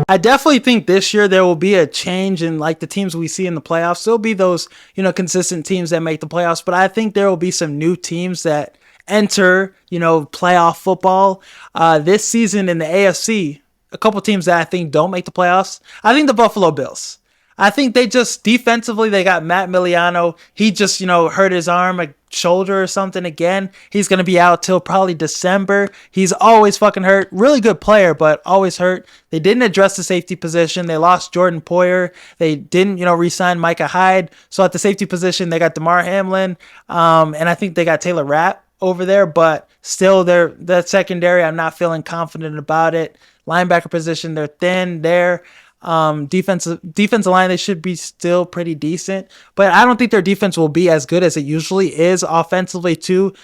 I definitely think this year there will be a change in like the teams we see in the playoffs. There'll be those, consistent teams that make the playoffs, but I think there will be some new teams that enter, playoff football. This season in the AFC, a couple teams that I think don't make the playoffs. I think the Buffalo Bills. I think they just defensively, they got Matt Miliano. He just, hurt his arm, like shoulder or something again. He's going to be out till probably December. He's always fucking hurt. Really good player, but always hurt. They didn't address the safety position. They lost Jordan Poyer. They didn't, re-sign Micah Hyde. So at the safety position, they got DeMar Hamlin. And I think they got Taylor Rapp over there, but still that secondary, I'm not feeling confident about it. Linebacker position, they're thin there. Defensive line, they should be still pretty decent, but I don't think their defense will be as good as it usually is offensively too.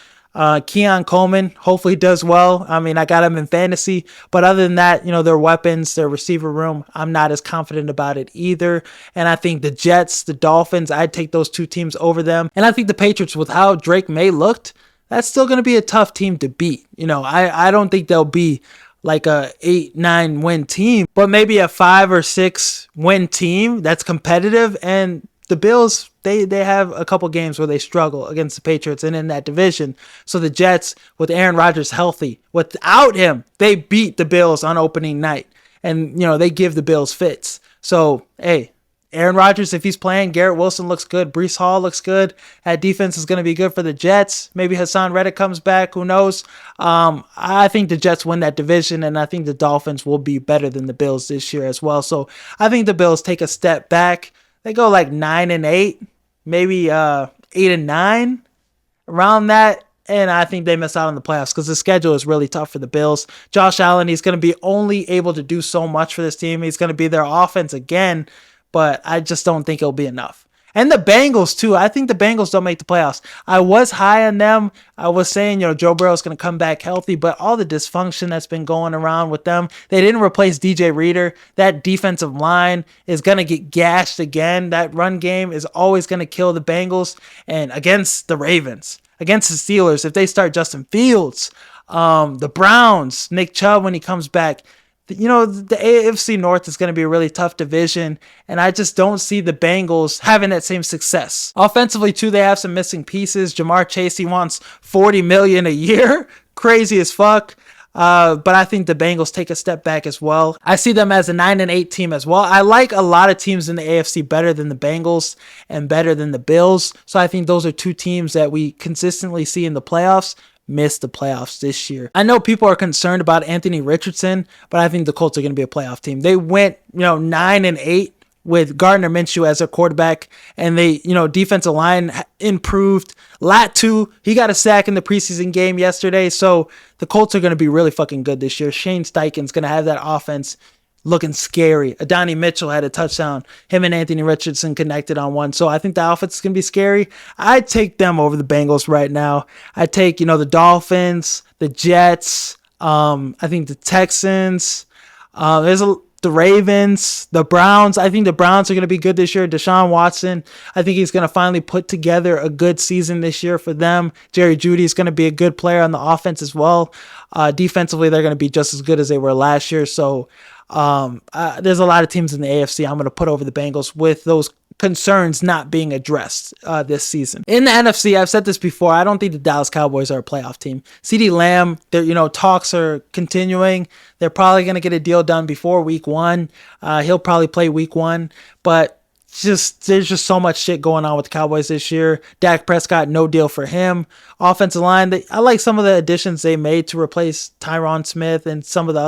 Keon Coleman hopefully does well. I mean, I got him in fantasy, but other than that, their weapons, their receiver room, I'm not as confident about it either. And I think the Jets, the Dolphins, I'd take those two teams over them. And I think the Patriots, with how Drake May looked, that's still going to be a tough team to beat. I don't think they'll be like a 8-9 win team, but maybe a 5 or 6 win team that's competitive. And the Bills, they have a couple games where they struggle against the Patriots and in that division. So the Jets, with Aaron Rodgers healthy, without him, they beat the Bills on opening night. And, they give the Bills fits. So, hey, Aaron Rodgers, if he's playing, Garrett Wilson looks good. Breece Hall looks good. That defense is going to be good for the Jets. Maybe Hassan Reddick comes back. Who knows? I think the Jets win that division, and I think the Dolphins will be better than the Bills this year as well. So I think the Bills take a step back. They go like 9-8, maybe 8-9, around that. And I think they miss out on the playoffs because the schedule is really tough for the Bills. Josh Allen, he's going to be only able to do so much for this team. He's going to be their offense again, but I just don't think it'll be enough. And the Bengals, too. I think the Bengals don't make the playoffs. I was high on them. I was saying, Joe Burrow's going to come back healthy, but all the dysfunction that's been going around with them, they didn't replace DJ Reader. That defensive line is going to get gashed again. That run game is always going to kill the Bengals. And against the Ravens, against the Steelers, if they start Justin Fields, the Browns, Nick Chubb when he comes back, the AFC North is going to be a really tough division, and I just don't see the Bengals having that same success. Offensively, too, they have some missing pieces. Jamar Chase, he wants $40 million a year. Crazy as fuck. But I think the Bengals take a step back as well. I see them as a 9-8 team as well. I like a lot of teams in the AFC better than the Bengals and better than the Bills. So I think those are two teams that we consistently see in the playoffs miss the playoffs this year. I know people are concerned about Anthony Richardson, but I think the Colts are going to be a playoff team. They went, 9-8 with Gardner Minshew as their quarterback, and they, defensive line improved. Latu, he got a sack in the preseason game yesterday, so the Colts are going to be really fucking good this year. Shane Steichen's going to have that offense looking scary. Adonai Mitchell had a touchdown. Him and Anthony Richardson connected on one. So I think the offense is going to be scary. I'd take them over the Bengals right now. I'd take, the Dolphins, the Jets, I think the Texans, the Ravens, the Browns. I think the Browns are going to be good this year. Deshaun Watson, I think he's going to finally put together a good season this year for them. Jerry Jeudy is going to be a good player on the offense as well. Defensively, they're going to be just as good as they were last year. So there's a lot of teams in the AFC I'm going to put over the Bengals with those concerns not being addressed this season. In the NFC, I've said this before, I don't think the Dallas Cowboys are a playoff team. CeeDee Lamb, talks are continuing. They're probably going to get a deal done before week 1. He'll probably play week 1, but there's just so much shit going on with the Cowboys this year. Dak Prescott, no deal for him. Offensive line, I like some of the additions they made to replace Tyron Smith and some of the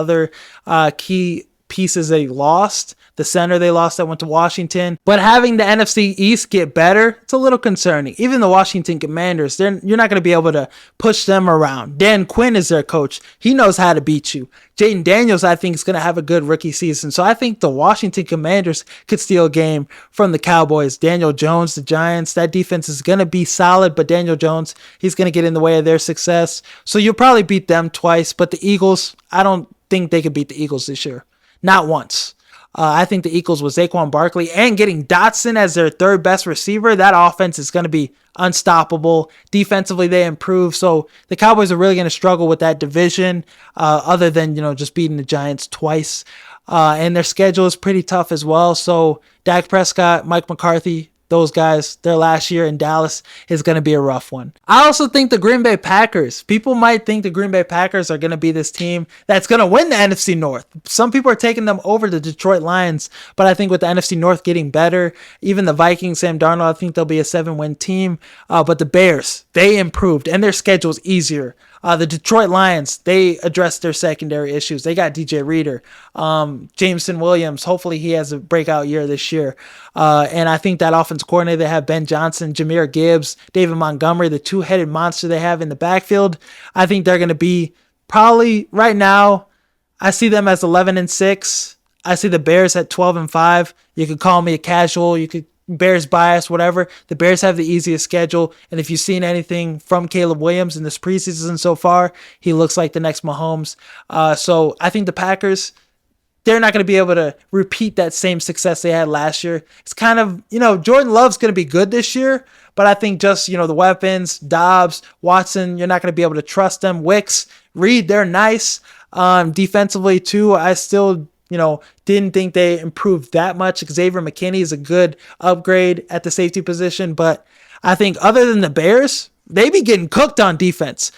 other key pieces they lost. The center they lost that went to Washington. But having the NFC East get better, it's a little concerning. Even the Washington Commanders, you're not going to be able to push them around. Dan Quinn is their coach. He knows how to beat you. Jaden Daniels, I think, is going to have a good rookie season. So I think the Washington Commanders could steal a game from the Cowboys. Daniel Jones, the Giants, that defense is going to be solid, but Daniel Jones, he's going to get in the way of their success. So you'll probably beat them twice. But the Eagles, I don't think they could beat the Eagles this year. Not once. I think the Eagles with Saquon Barkley and getting Dotson as their third best receiver, that offense is going to be unstoppable. Defensively, they improve. So the Cowboys are really going to struggle with that division other than, just beating the Giants twice. and their schedule is pretty tough as well. So Dak Prescott, Mike McCarthy, those guys, their last year in Dallas is going to be a rough one. I also think the Green Bay Packers, people might think the Green Bay Packers are going to be this team that's going to win the NFC North. Some people are taking them over the Detroit Lions, but I think with the NFC North getting better, even the Vikings, Sam Darnold, I think they'll be a 7-win team. But the Bears, they improved and their schedule's easier. The Detroit Lions, they addressed their secondary issues. They got DJ Reader, Jameson Williams. Hopefully he has a breakout year this year. And I think that offense coordinator, they have Ben Johnson, Jahmyr Gibbs, David Montgomery, the two-headed monster they have in the backfield. I think they're going to be probably right now, I see them as 11-6. I see the Bears at 12-5. You could call me a casual. You could Bears bias, whatever. The Bears have the easiest schedule. And if you've seen anything from Caleb Williams in this preseason so far, he looks like the next Mahomes. So I think the Packers, they're not going to be able to repeat that same success they had last year. It's kind of, Jordan Love's going to be good this year, but I think just, the weapons, Dobbs, Watson, you're not going to be able to trust them. Wicks, Reed, they're nice. Defensively too, I still didn't think they improved that much. Xavier McKinney is a good upgrade at the safety position, but I think other than the Bears, they be getting cooked on defense.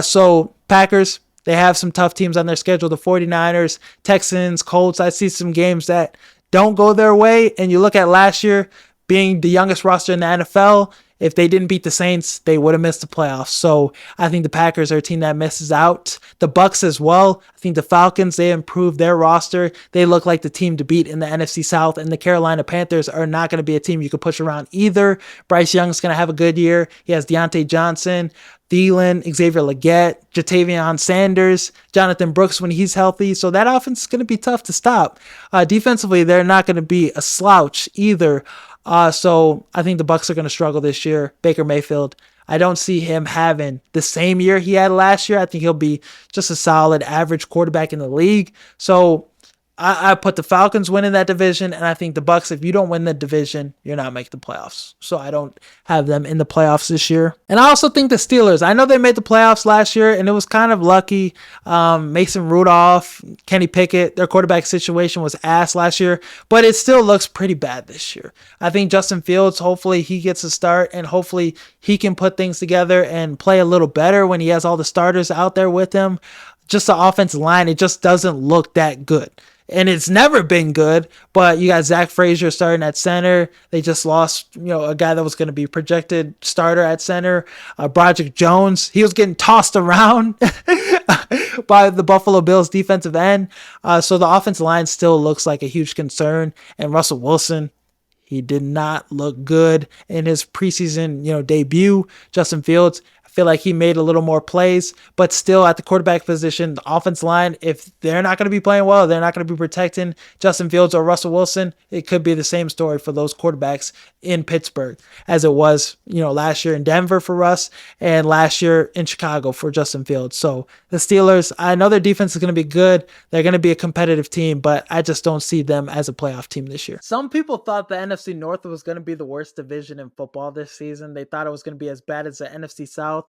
So Packers, they have some tough teams on their schedule. The 49ers, Texans, Colts. I see some games that don't go their way. And you look at last year being the youngest roster in the NFL, if they didn't beat the Saints, they would have missed the playoffs. So I think the Packers are a team that misses out. The Bucs as well. I think the Falcons, they improved their roster. They look like the team to beat in the NFC South. And the Carolina Panthers are not going to be a team you can push around either. Bryce Young's going to have a good year. He has Deontay Johnson, Thielen, Xavier Legette, Jatavion Sanders, Jonathan Brooks when he's healthy. So that offense is going to be tough to stop. Defensively, they're not going to be a slouch either. So I think the Bucs are going to struggle this year. Baker Mayfield, I don't see him having the same year he had last year. I think he'll be just a solid average quarterback in the league. So I put the Falcons winning that division, and I think the Bucs, if you don't win the division, you're not making the playoffs. So I don't have them in the playoffs this year. And I also think the Steelers, I know they made the playoffs last year, and it was kind of lucky. Mason Rudolph, Kenny Pickett, their quarterback situation was ass last year, but it still looks pretty bad this year. I think Justin Fields, hopefully he gets a start, and hopefully he can put things together and play a little better when he has all the starters out there with him. Just the offensive line, it just doesn't look that good. And it's never been good, but you got Zach Frazier starting at center. They just lost, a guy that was going to be projected starter at center. Broderick Jones, he was getting tossed around by the Buffalo Bills defensive end. So the offensive line still looks like a huge concern. And Russell Wilson, he did not look good in his preseason, debut. Justin Fields, feel like he made a little more plays, but still at the quarterback position, the offense line, if they're not going to be playing well, they're not going to be protecting Justin Fields or Russell Wilson, it could be the same story for those quarterbacks in Pittsburgh as it was, last year in Denver for Russ and last year in Chicago for Justin Fields. So the Steelers, I know their defense is going to be good. They're going to be a competitive team, but I just don't see them as a playoff team this year. Some people thought the NFC North was going to be the worst division in football this season. They thought it was going to be as bad as the NFC South.